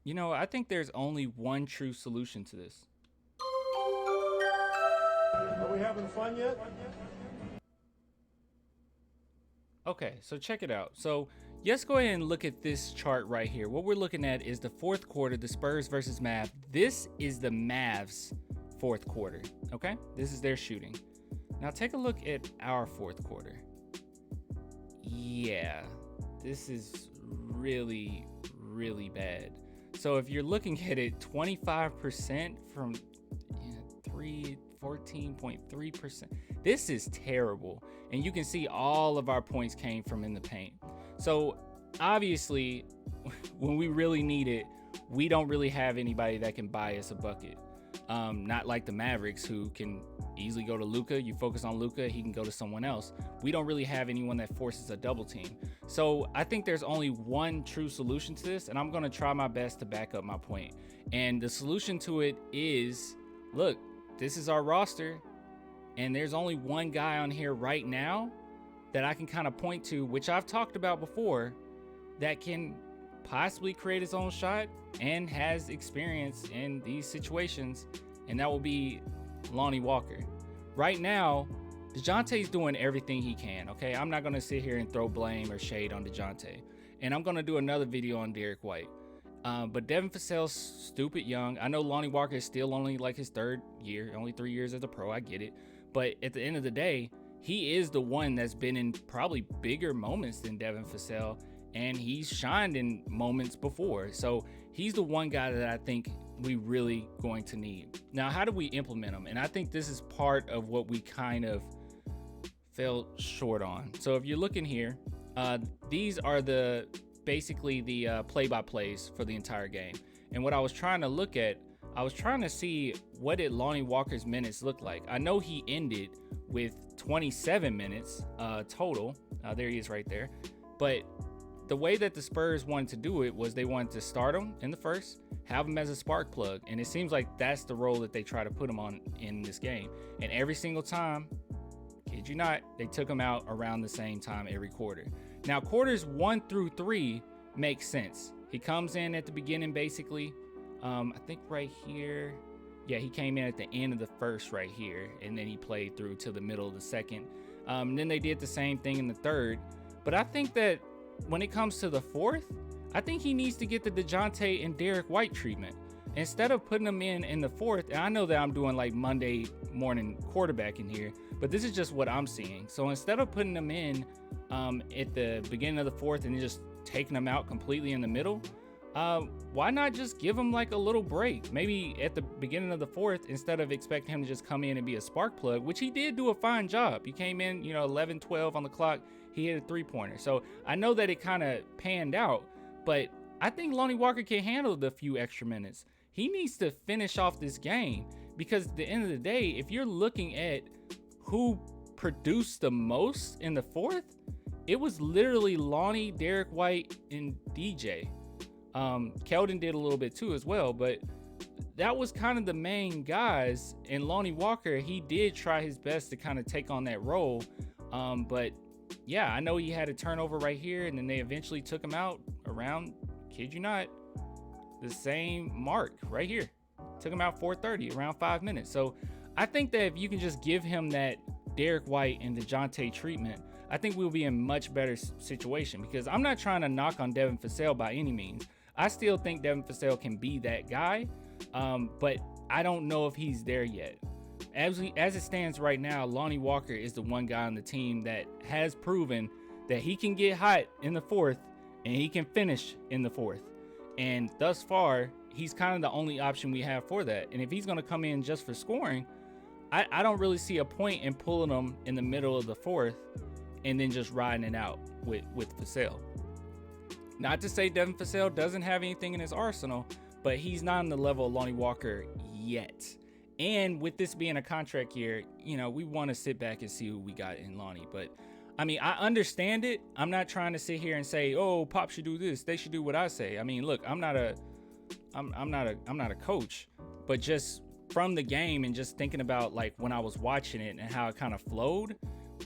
You know, I think there's only one true solution to this. Are we having fun yet? Okay, so check it out. So let's go ahead and look at this chart right here. What we're looking at is the fourth quarter, the Spurs versus Mavs. This is the Mavs fourth quarter, okay? This is their shooting. Now take a look at our fourth quarter. Yeah, this is really, really bad. So if you're looking at it, 25% from 14.3%. This is terrible. And you can see all of our points came from in the paint. So obviously, when we really need it, we don't really have anybody that can buy us a bucket. Not like the Mavericks, who can easily go to Luka. You focus on Luka, he can go to someone else. We don't really have anyone that forces a double team. So I think there's only one true solution to this, and I'm going to try my best to back up my point. And the solution to it is, look, this is our roster, and there's only one guy on here right now that I can kind of point to, which I've talked about before, that can possibly create his own shot and has experience in these situations, and that will be Lonnie Walker. Right now, DeJounte's doing everything he can, okay? I'm not going to sit here and throw blame or shade on DeJounte, and I'm going to do another video on Derek White. But Devin Vassell's stupid young. I know Lonnie Walker is still only like his third year, only 3 years as a pro. I get it. But at the end of the day, he is the one that's been in probably bigger moments than Devin Vassell, and he's shined in moments before. So he's the one guy that I think we really going to need. Now, how do we implement him? And I think this is part of what we kind of fell short on. So if you're looking here, these are basically the play-by-plays for the entire game. And what I was trying to look at, I was trying to see what did Lonnie Walker's minutes look like. I know he ended with 27 minutes total. There he is right there. But the way that the Spurs wanted to do it was they wanted to start him in the first, have him as a spark plug. And it seems like that's the role that they try to put him on in this game. And every single time, kid you not, they took him out around the same time every quarter. Now, quarters 1 through 3 make sense. He comes in at the beginning, basically. I think right here. Yeah, he came in at the end of the first right here, and then he played through to the middle of the second. And then they did the same thing in the third. But I think that when it comes to the fourth, I think he needs to get the DeJounte and Derek White treatment. Instead of putting them in the fourth, and I know that I'm doing like Monday morning quarterback in here, but this is just what I'm seeing. So instead of putting them in at the beginning of the fourth and just taking them out completely in the middle, why not just give him like a little break? Maybe at the beginning of the fourth, instead of expecting him to just come in and be a spark plug, which he did do a fine job. He came in, 11, 12 on the clock. He hit a 3-pointer. So I know that it kind of panned out, but I think Lonnie Walker can handle the few extra minutes. He needs to finish off this game, because at the end of the day, if you're looking at who produced the most in the fourth, it was literally Lonnie, Derek White, and DJ. Keldon did a little bit too as well, but that was kind of the main guys. And Lonnie Walker, he did try his best to kind of take on that role. But yeah, I know he had a turnover right here, and then they eventually took him out around, kid you not, the same mark right here. Took him out 4:30, around 5 minutes. So I think that if you can just give him that Derek White and DeJounte treatment, I think we'll be in much better situation, because I'm not trying to knock on Devin Vassell by any means. I still think Devin Vassell can be that guy, but I don't know if he's there yet. As it stands right now, Lonnie Walker is the one guy on the team that has proven that he can get hot in the fourth and he can finish in the fourth. And thus far, he's kind of the only option we have for that. And if he's going to come in just for scoring, I don't really see a point in pulling him in the middle of the fourth and then just riding it out with Vassell. Not to say Devin Vassell doesn't have anything in his arsenal, but he's not on the level of Lonnie Walker yet. And with this being a contract year, we want to sit back and see who we got in Lonnie. But I mean, I understand it. I'm not trying to sit here and say, oh, Pop should do this, they should do what I say. I mean, look, I'm not a coach, but just from the game and just thinking about like when I was watching it and how it kind of flowed,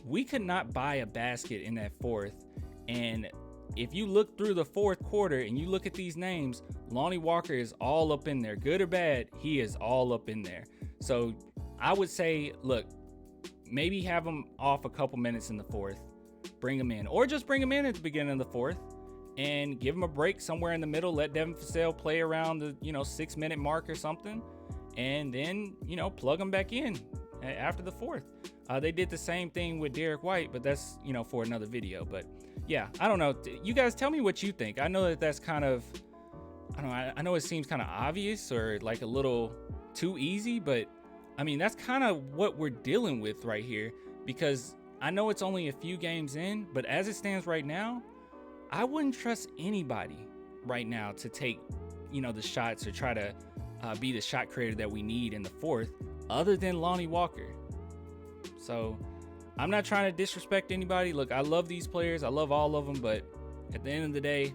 we could not buy a basket in that fourth and if you look through the fourth quarter and you look at these names, Lonnie Walker is all up in there. Good or bad, he is all up in there. So I would say, look, maybe have him off a couple minutes in the fourth, bring him in, or just bring him in at the beginning of the fourth and give him a break somewhere in the middle. Let Devin Vassell play around the 6-minute mark or something, and then plug him back in after the fourth. They did the same thing with Derek White, but that's for another video. But yeah, I don't know. You guys tell me what you think. I know that's kind of, I know it seems kind of obvious or like a little too easy, but I mean, that's kind of what we're dealing with right here, because I know it's only a few games in, but as it stands right now, I wouldn't trust anybody right now to take, the shots or try to be the shot creator that we need in the fourth, other than Lonnie Walker. So I'm not trying to disrespect anybody. Look, I love these players. I love all of them, but at the end of the day,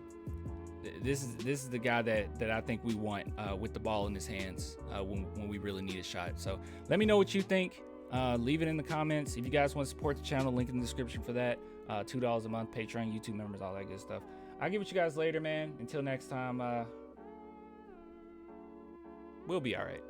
this is the guy that I think we want with the ball in his hands when we really need a shot. So let me know what you think. Leave it in the comments. If you guys want to support the channel, link in the description for that. $2 a month, Patreon, YouTube members, all that good stuff. I'll get with you guys later, man. Until next time, we'll be all right.